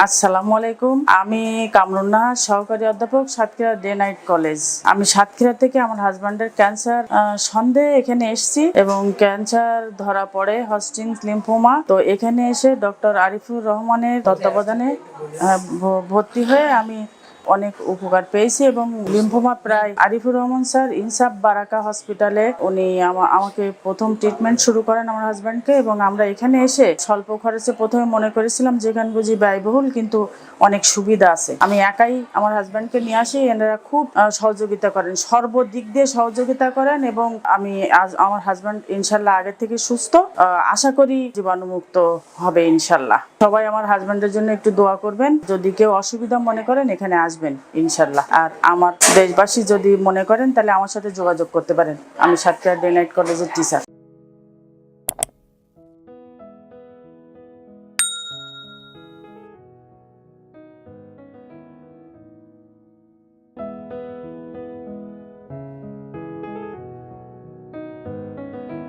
আসসালামু আলাইকুম। আমি কামরুন্না, সহকারী অধ্যাপক, সাতক্ষীরা ডে নাইট কলেজ। আমি সাতক্ষীরা থেকে আমার হাজব্যান্ডের ক্যান্সার সন্দেহে এখানে এসেছি এবং ক্যান্সার ধরা পড়ে হস্টিংস লিম্ফোমা। তো এখানে এসে ডক্টর আরিফুর রহমানের তত্ত্বাবধানে ভর্তি হয়ে আমি অনেক উপকার পেয়েছি এবং লিম্ফোমা প্রায় আরিফুর রহমান স্যার ইনসাফ বারাকা হসপিটালে উনি আমাকে প্রথম ট্রিটমেন্ট শুরু করেন আমার হাজব্যান্ডকে, এবং আমরা এখানে এসে স্বল্প খরচে প্রথমে মনে করেছিলাম যেখানে বুঝি ব্যয়বহুল, কিন্তু অনেক সুবিধা আছে। আমি একাই আমার হাজব্যান্ডকে নিয়ে আসি, এনারা খুব সহযোগিতা করেন, সর্বদিক দিয়ে সহযোগিতা করেন এবং আমি আজ আমার হাজব্যান্ড ইনশাল্লাহ আগের থেকে সুস্থ, আশা করি জীবাণুমুক্ত হবে ইনশাল্লাহ। সবাই আমার হাজব্যান্ডের জন্য একটু দোয়া করবেন। যদি কেউ অসুবিধা মনে করেন এখানে আসবেন ইনশাল্লাহ। আর আমার দেশবাসী যদি মনে করেন তাহলে আমার সাথে যোগাযোগ করতে পারেন। আমি সাতক্ষীরা ডে নাইট কলেজের টিচার।